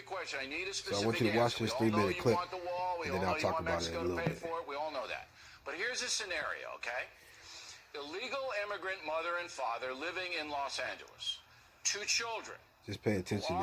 Question. I need a specific So I want you to watch this 3-minute clip, and then I'll talk about it in a little bit. We all know that. But here's a scenario, okay? Illegal immigrant mother and father living in Los Angeles. 2 children. Just pay attention to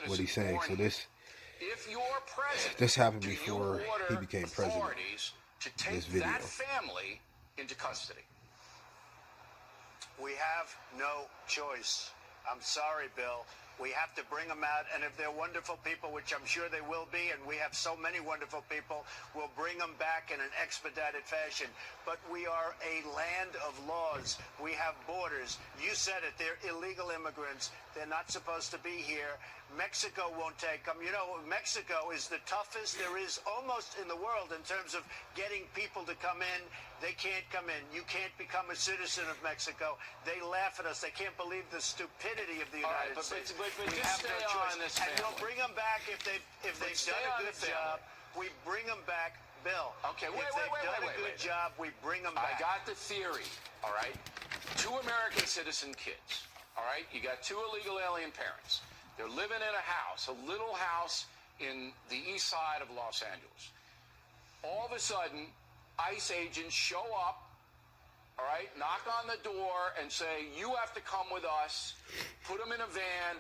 what he's saying. So if you're president, this happened before he became president. To take that family into custody. We have no choice. I'm sorry, Bill. We have to bring them out, and if they're wonderful people, which I'm sure they will be, and we have so many wonderful people, we'll bring them back in an expedited fashion. But we are a land of laws. We have borders. You said it. They're illegal immigrants. They're not supposed to be here. Mexico won't take them. You know, Mexico is the toughest there is almost in the world in terms of getting people to come in. They can't come in. You can't become a citizen of Mexico. They laugh at us. They can't believe the stupidity of the United States. But we have no choice. And we'll bring them back if they've done a good job. We bring them back, Bill. Okay, if they've done a good job, we bring them back. I got the theory, all right? 2 American citizen kids, all right? You got 2 illegal alien parents. They're living in a house, a little house in the east side of Los Angeles. All of a sudden, ICE agents show up, all right, knock on the door and say, you have to come with us, put them in a van,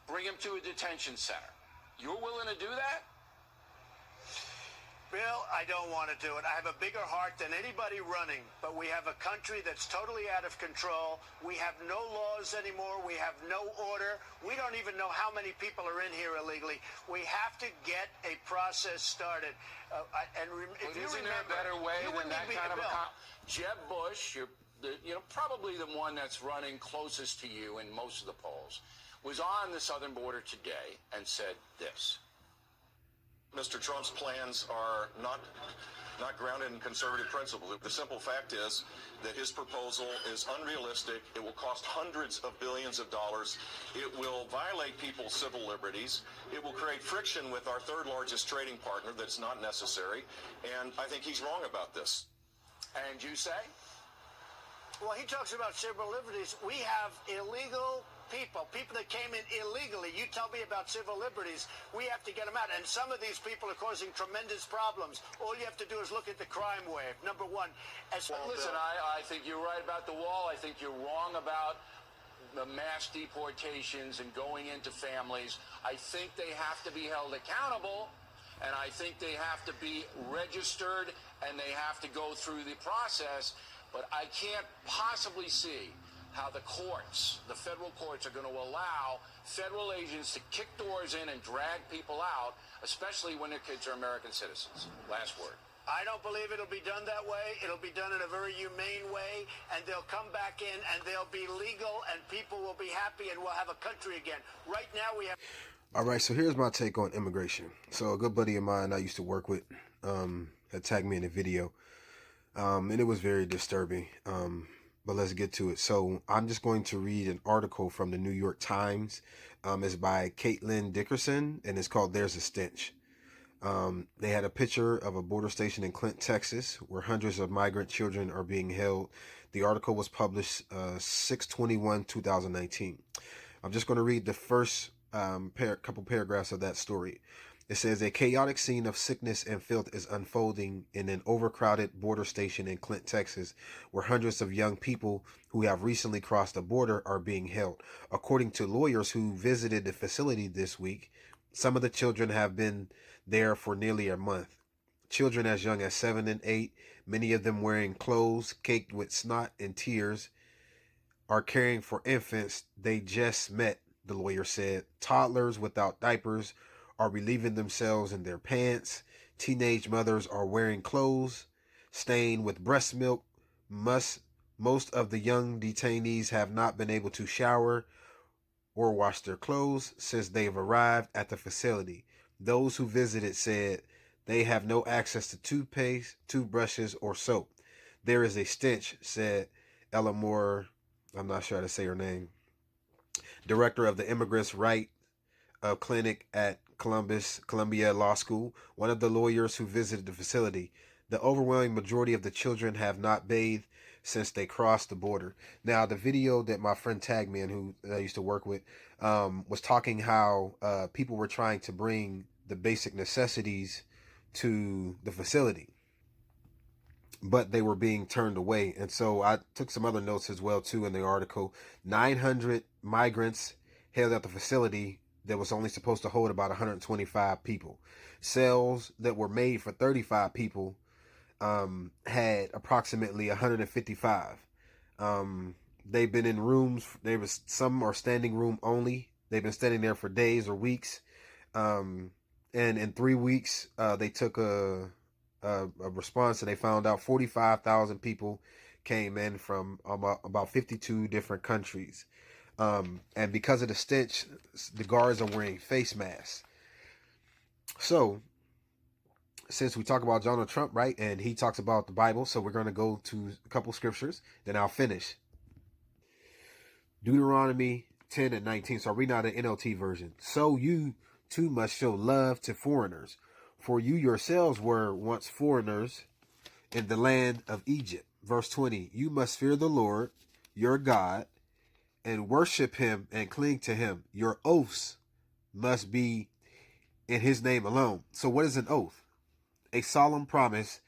bring them to a detention center. You're willing to do that? Bill, I don't want to do it. I have a bigger heart than anybody running, but we have a country that's totally out of control. We have no laws anymore. We have no order. We don't even know how many people are in here illegally. We have to get a process started. Isn't there a better way than that kind of Jeb Bush, probably the one that's running closest to you in most of the polls, was on the southern border today and said this. Mr. Trump's plans are not grounded in conservative principles. The simple fact is that his proposal is unrealistic. It will cost hundreds of billions of dollars. It will violate people's civil liberties. It will create friction with our 3rd largest trading partner that's not necessary. And I think he's wrong about this. And you say? Well, he talks about civil liberties. We have illegal people that came in illegally. You tell me about civil liberties. We have to get them out. And some of these people are causing tremendous problems. All you have to do is look at the crime wave. Number one. Listen, I think you're right about the wall. I think you're wrong about the mass deportations and going into families. I think they have to be held accountable, and I think they have to be registered, and they have to go through the process. But I can't possibly see how the courts, the federal courts, are going to allow federal agents to kick doors in and drag people out, especially when their kids are American citizens. Last word. I don't believe it'll be done that way. It'll be done in a very humane way, and they'll come back in, and they'll be legal, and people will be happy, and we'll have a country again. Right now, we have... All right, so here's my take on immigration. So a good buddy of mine I used to work with had tagged me in a video, and it was very disturbing. But let's get to it. So I'm just going to read an article from the New York Times. It's by Caitlin Dickerson, and it's called There's a Stench. They had a picture of a border station in Clint, Texas, where hundreds of migrant children are being held. The article was published 6/21/2019. I'm just going to read the first couple paragraphs of that story. It says, a chaotic scene of sickness and filth is unfolding in an overcrowded border station in Clint, Texas, where hundreds of young people who have recently crossed the border are being held. According to lawyers who visited the facility this week, some of the children have been there for nearly a month. Children as young as 7 and 8, many of them wearing clothes caked with snot and tears, are caring for infants they just met, the lawyer said. Toddlers without diapers are relieving themselves in their pants. Teenage mothers are wearing clothes stained with breast milk. Most of the young detainees have not been able to shower or wash their clothes since they've arrived at the facility. Those who visited said they have no access to toothpaste, toothbrushes, or soap. There is a stench, said Ella Moore, I'm not sure how to say her name, director of the Immigrants' Right Clinic at Columbia Law School, one of the lawyers who visited the facility. The overwhelming majority of the children have not bathed since they crossed the border. Now, the video that my friend tagged me in, who I used to work with, was talking how people were trying to bring the basic necessities to the facility, but they were being turned away. And so I took some other notes as well too in the article. 900 migrants held at the facility that was only supposed to hold about 125 people. Cells that were made for 35 people had approximately 155. They've been in rooms. Some are standing room only. They've been standing there for days or weeks. And in 3 weeks, they took a response, and they found out 45,000 people came in from about 52 different countries. And because of the stench, the guards are wearing face masks. So, since we talk about Donald Trump, right, and he talks about the Bible, so we're going to go to a couple scriptures, then I'll finish. Deuteronomy 10 and 19. So I'll read out the NLT version. So you too must show love to foreigners, for you yourselves were once foreigners in the land of Egypt. Verse 20. You must fear the Lord, your God, and worship him and cling to him. Your oaths must be in his name alone. So what is an oath? A solemn promise,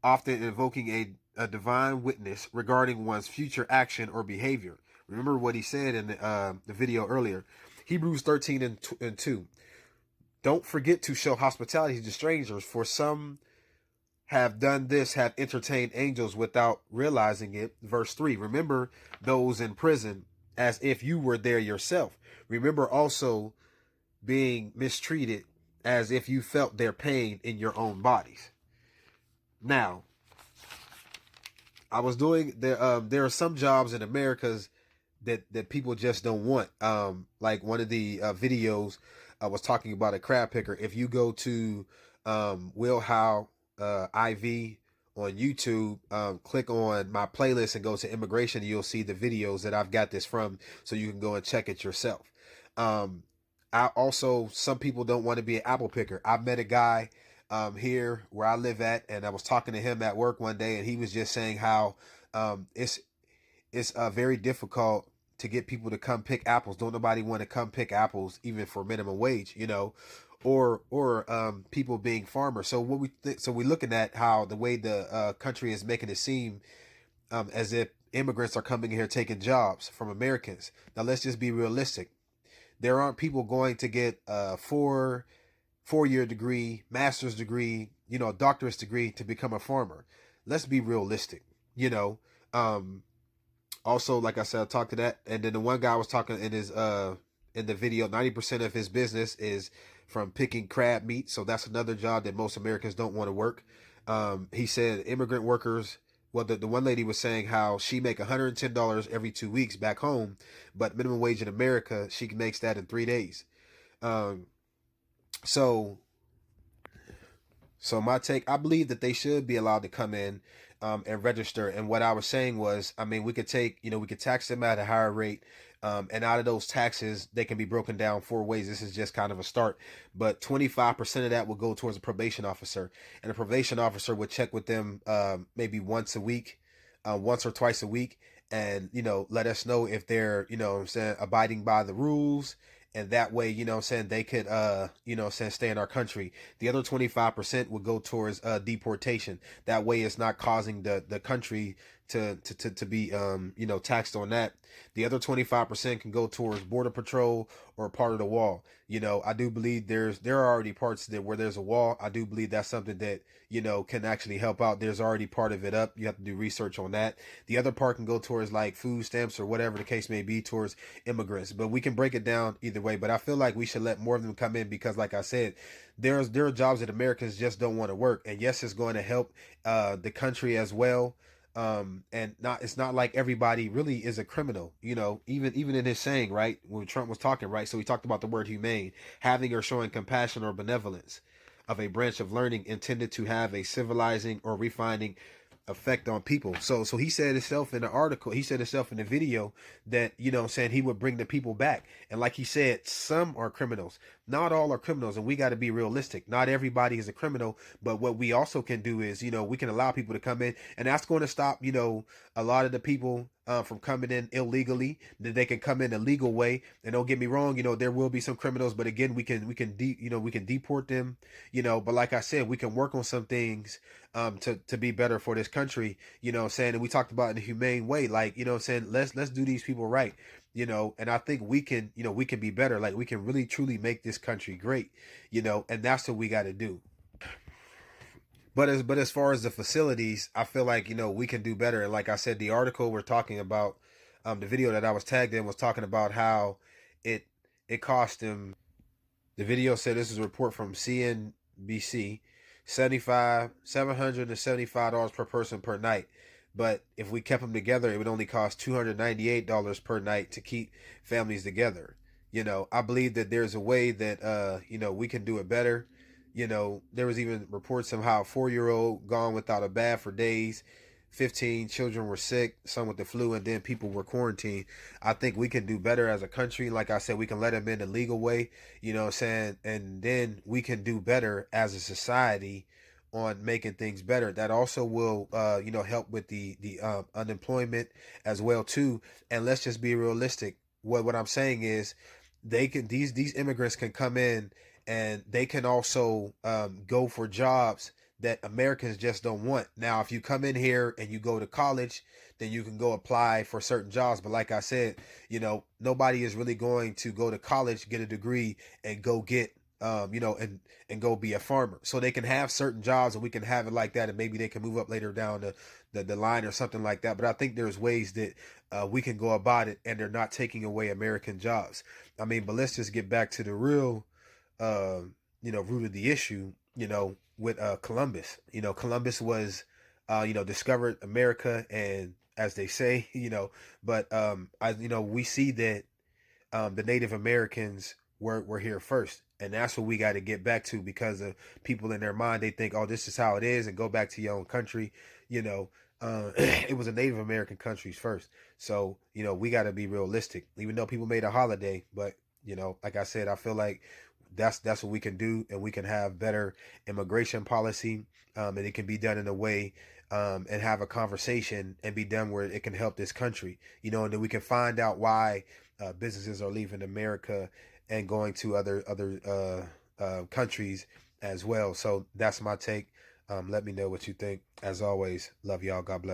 often invoking a divine witness regarding one's future action or behavior. Remember what he said in the video earlier. Hebrews 13 and 2. Don't forget to show hospitality to strangers, for some have done this, have entertained angels without realizing it. Verse 3. Remember those in prison as if you were there yourself. Remember also being mistreated as if you felt their pain in your own bodies. Now, I was doing there are some jobs in America's that people just don't want. Like one of the videos was talking about a crab picker. If you go to Will Howe IV on YouTube, click on my playlist and go to immigration, you'll see the videos that I've got this from, so you can go and check it yourself. I also, some people don't want to be an apple picker. I met a guy here where I live at, and I was talking to him at work one day, and he was just saying how it's very difficult to get people to come pick apples. Don't nobody want to come pick apples, even for minimum wage, you know, or people being farmers. So what we're looking at how the way the country is making it seem as if immigrants are coming here taking jobs from Americans. Now let's just be realistic. There aren't people going to get a four-year degree, master's degree, you know, a doctorate degree to become a farmer. Let's be realistic, you know. Also, like I said, I talked to that, and then the one guy was talking in his in the video, 90% of his business is from picking crab meat. So that's another job that most Americans don't want to work. He said immigrant workers. Well, the one lady was saying how she make $110 every 2 weeks back home, but minimum wage in America, she makes that in 3 days. So my take, I believe that they should be allowed to come in and register. And what I was saying was, I mean, we could tax them at a higher rate. And out of those taxes, they can be broken down 4 ways. This is just kind of a start. But 25% of that will go towards a probation officer. And a probation officer would check with them maybe once or twice a week. And, you know, let us know if they're, you know what I'm saying, abiding by the rules. And that way, you know what I'm saying, they could, you know what I'm saying, stay in our country. The other 25% would go towards deportation. That way it's not causing the country to be, you know, taxed on that. The other 25% can go towards border patrol or part of the wall. You know, I do believe there are already parts that where there's a wall. I do believe that's something that, you know, can actually help out. There's already part of it up. You have to do research on that. The other part can go towards like food stamps or whatever the case may be towards immigrants. But we can break it down either way. But I feel like we should let more of them come in because, like I said, there are jobs that Americans just don't want to work. And yes, it's going to help the country as well. And it's not like everybody really is a criminal, you know, even in his saying, right, when Trump was talking, right, so he talked about the word humane, having or showing compassion or benevolence of a branch of learning intended to have a civilizing or refining effect on people. So he said himself in the article, he said himself in the video that, you know, saying he would bring the people back. And like he said, some are criminals. Not all are criminals, and we got to be realistic. Not everybody is a criminal, but what we also can do is, you know, we can allow people to come in, and that's going to stop, you know, a lot of the people from coming in illegally, that they can come in a legal way. And don't get me wrong, you know, there will be some criminals, but again, we can deport them, you know. But like I said, we can work on some things to be better for this country, you know what I'm saying? And we talked about in a humane way, like, you know what I'm saying, let's do these people right, you know. And I think we can, you know, we can be better. Like, we can really truly make this country great, you know, and that's what we got to do. But as far as the facilities, I feel like, you know, we can do better. And like I said, the article we're talking about, the video that I was tagged in was talking about how it cost them. The video said, this is a report from CNBC, $775 per person per night. But if we kept them together, it would only cost $298 per night to keep families together. You know, I believe that there's a way that, you know, we can do it better. You know, there was even reports of how a 4-year-old gone without a bath for days. 15 children were sick, some with the flu, and then people were quarantined. I think we can do better as a country. Like I said, we can let them in the legal way, you know what I'm saying? And then we can do better as a society on making things better. That also will, you know, help with the unemployment as well too. And let's just be realistic. What I'm saying is, these immigrants can come in, and they can also go for jobs that Americans just don't want. Now, if you come in here and you go to college, then you can go apply for certain jobs. But like I said, you know, nobody is really going to go to college, get a degree, and go get, you know, and go be a farmer. So they can have certain jobs, and we can have it like that, and maybe they can move up later down the line or something like that. But I think there's ways that we can go about it, and they're not taking away American jobs. I mean, but let's just get back to the real, you know, root of the issue, you know, with Columbus. You know, Columbus was, you know, discovered America, and as they say, you know, but you know, we see that the Native Americans were here first, and that's what we got to get back to, because of people in their mind, they think, oh, this is how it is, and go back to your own country. You know, it was a Native American countries first. So, you know, we got to be realistic, even though people made a holiday. But, you know, like I said, I feel like that's what we can do, and we can have better immigration policy, and it can be done in a way, and have a conversation and be done where it can help this country, you know. And then we can find out why businesses are leaving America and going to other countries as well. So that's my take. Let me know what you think. As always, love y'all. God bless.